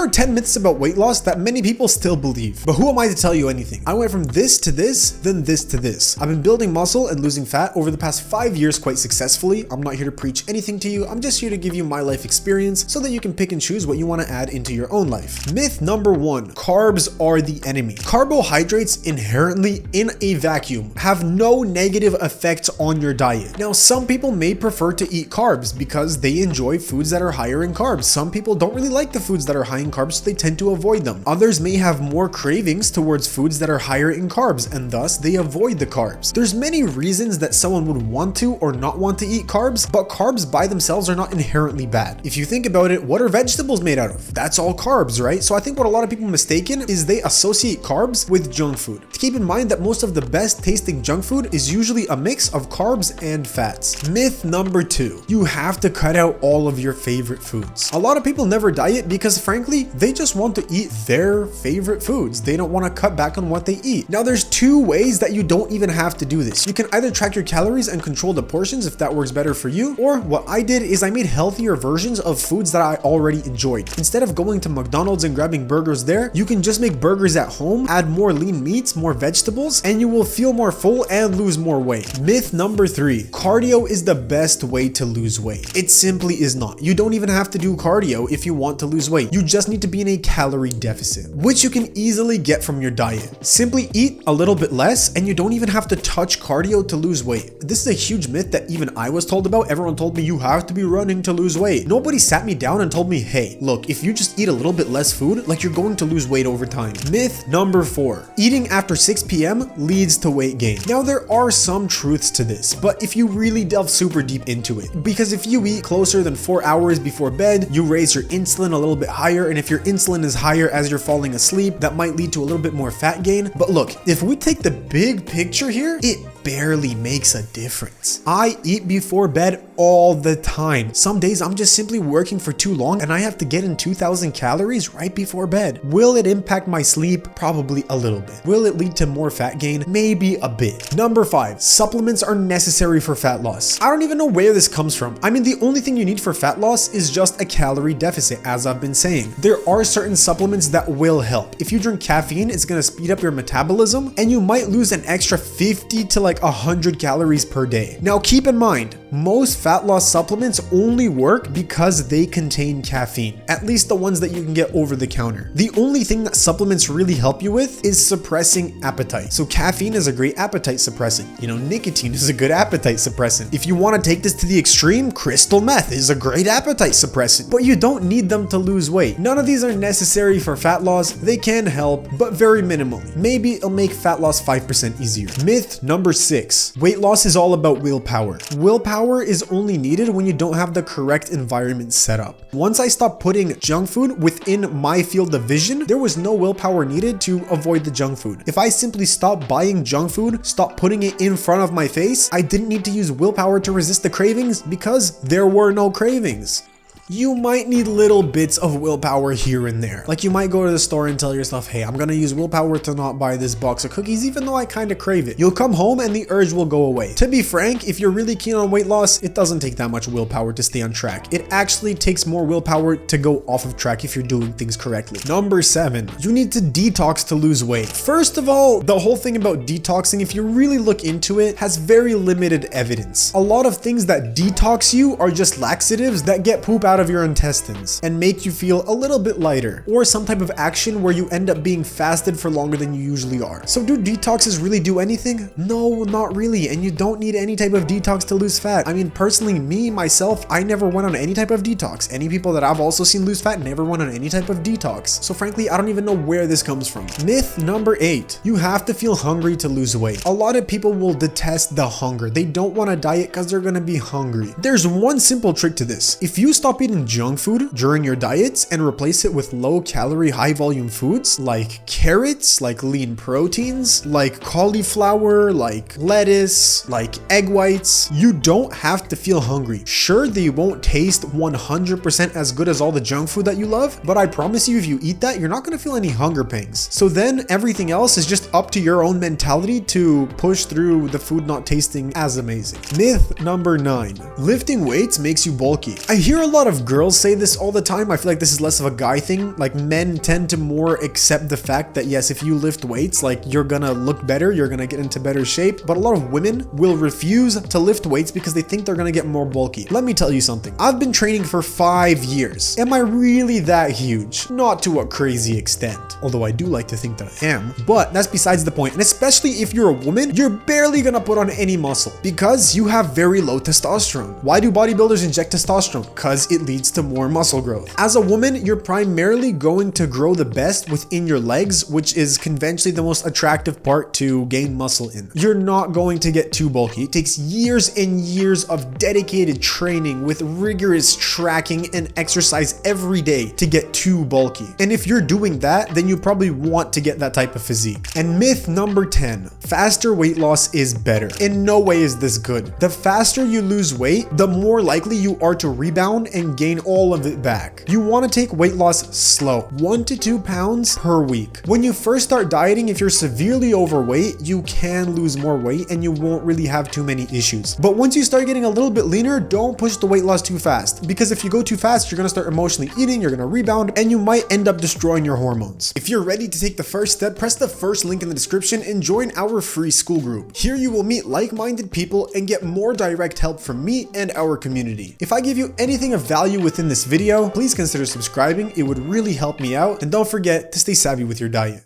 There are 10 myths about weight loss that many people still believe, but who am I to tell you anything? I went from this to this, then this to this. I've been building muscle and losing fat over the past 5 years quite successfully. I'm not here to preach anything to you, I'm just here to give you my life experience so that you can pick and choose what you want to add into your own life. Myth number 1, carbs are the enemy. Carbohydrates inherently in a vacuum have no negative effects on your diet. Now, some people may prefer to eat carbs because they enjoy foods that are higher in carbs. Some people don't really like the foods that are high in carbs, so they tend to avoid them. Others may have more cravings towards foods that are higher in carbs, and thus they avoid the carbs. There's many reasons that someone would want to or not want to eat carbs, but carbs by themselves are not inherently bad. If you think about it, what are vegetables made out of? That's all carbs, right? So I think what a lot of people mistaken is they associate carbs with junk food. Keep in mind that most of the best tasting junk food is usually a mix of carbs and fats. Myth number 2, you have to cut out all of your favorite foods. A lot of people never diet because frankly, they just want to eat their favorite foods. They don't want to cut back on what they eat. Now there's 2 ways that you don't even have to do this. You can either track your calories and control the portions if that works better for you, or what I did is I made healthier versions of foods that I already enjoyed. Instead of going to McDonald's and grabbing burgers there, you can just make burgers at home, add more lean meats, more vegetables, and you will feel more full and lose more weight. Myth number 3, cardio is the best way to lose weight. It simply is not. You don't even have to do cardio if you want to lose weight. You just need to be in a calorie deficit, which you can easily get from your diet. Simply eat a little bit less and you don't even have to touch cardio to lose weight. This is a huge myth that even I was told about. Everyone told me you have to be running to lose weight. Nobody sat me down and told me, hey, look, if you just eat a little bit less food, like you're going to lose weight over time. Myth number 4, eating after 6 p.m. leads to weight gain. Now there are some truths to this, but if you really delve super deep into it, because if you eat closer than 4 hours before bed, you raise your insulin a little bit higher, and if your insulin is higher as you're falling asleep, that might lead to a little bit more fat gain. But look, if we take the big picture here, it barely makes a difference. I eat before bed all the time. Some days I'm just simply working for too long and I have to get in 2,000 calories right before bed. Will it impact my sleep? Probably a little bit. Will it lead to more fat gain? Maybe a bit. Number 5, supplements are necessary for fat loss. I don't even know where this comes from. I mean, the only thing you need for fat loss is just a calorie deficit, as I've been saying. There are certain supplements that will help. If you drink caffeine, it's gonna speed up your metabolism and you might lose an extra 50 to like 100 calories per day. Now keep in mind, most fat loss supplements only work because they contain caffeine, at least the ones that you can get over the counter. The only thing that supplements really help you with is suppressing appetite. So caffeine is a great appetite suppressant. You know, nicotine is a good appetite suppressant. If you want to take this to the extreme, crystal meth is a great appetite suppressant, but you don't need them to lose weight. None of these are necessary for fat loss. They can help, but very minimally. Maybe it'll make fat loss 5% easier. Myth number 6, weight loss is all about willpower. Willpower is only needed when you don't have the correct environment set up. Once I stopped putting junk food within my field of vision, there was no willpower needed to avoid the junk food. If I simply stopped buying junk food, stopped putting it in front of my face, I didn't need to use willpower to resist the cravings because there were no cravings. You might need little bits of willpower here and there. Like you might go to the store and tell yourself, hey, I'm gonna use willpower to not buy this box of cookies even though I kind of crave it. You'll come home and the urge will go away. To be frank, if you're really keen on weight loss, it doesn't take that much willpower to stay on track. It actually takes more willpower to go off of track if you're doing things correctly. Number 7, you need to detox to lose weight. First of all, the whole thing about detoxing, if you really look into it, has very limited evidence. A lot of things that detox you are just laxatives that get poop out of your intestines and make you feel a little bit lighter, or some type of action where you end up being fasted for longer than you usually are. So do detoxes really do anything? No, not really, and you don't need any type of detox to lose fat. I mean, personally, myself, I never went on any type of detox. Any people that I've also seen lose fat never went on any type of detox. So frankly, I don't even know where this comes from. Myth number 8, you have to feel hungry to lose weight. A lot of people will detest the hunger. They don't want to diet because they're going to be hungry. There's one simple trick to this. If you stop eating junk food during your diets and replace it with low calorie, high volume foods like carrots, like lean proteins, like cauliflower, like lettuce, like egg whites, you don't have to feel hungry. Sure, they won't taste 100% as good as all the junk food that you love, but I promise you, if you eat that, you're not going to feel any hunger pangs. So then everything else is just up to your own mentality to push through the food not tasting as amazing. Myth number 9, lifting weights makes you bulky. I hear a lot of of girls say this all the time. I feel like this is less of a guy thing. Like men tend to more accept the fact that yes, if you lift weights, like you're gonna look better, you're gonna get into better shape. But a lot of women will refuse to lift weights because they think they're gonna get more bulky. Let me tell you something. I've been training for 5 years. Am I really that huge? Not to a crazy extent. Although I do like to think that I am. But that's besides the point. And especially if you're a woman, you're barely gonna put on any muscle because you have very low testosterone. Why do bodybuilders inject testosterone? Because it leads to more muscle growth. As a woman, you're primarily going to grow the best within your legs, which is conventionally the most attractive part to gain muscle in. You're not going to get too bulky. It takes years and years of dedicated training with rigorous tracking and exercise every day to get too bulky. And if you're doing that, then you probably want to get that type of physique. And myth number 10, faster weight loss is better. In no way is this good. The faster you lose weight, the more likely you are to rebound and gain all of it back. You want to take weight loss slow, 1 to 2 pounds per week. When you first start dieting, if you're severely overweight, you can lose more weight and you won't really have too many issues. But once you start getting a little bit leaner, don't push the weight loss too fast, because if you go too fast, you're going to start emotionally eating, you're going to rebound, and you might end up destroying your hormones. If you're ready to take the first step, press the first link in the description and join our free Skool group. Here you will meet like-minded people and get more direct help from me and our community. If I give you anything of value within this video, please consider subscribing. It would really help me out. And don't forget to stay savvy with your diet.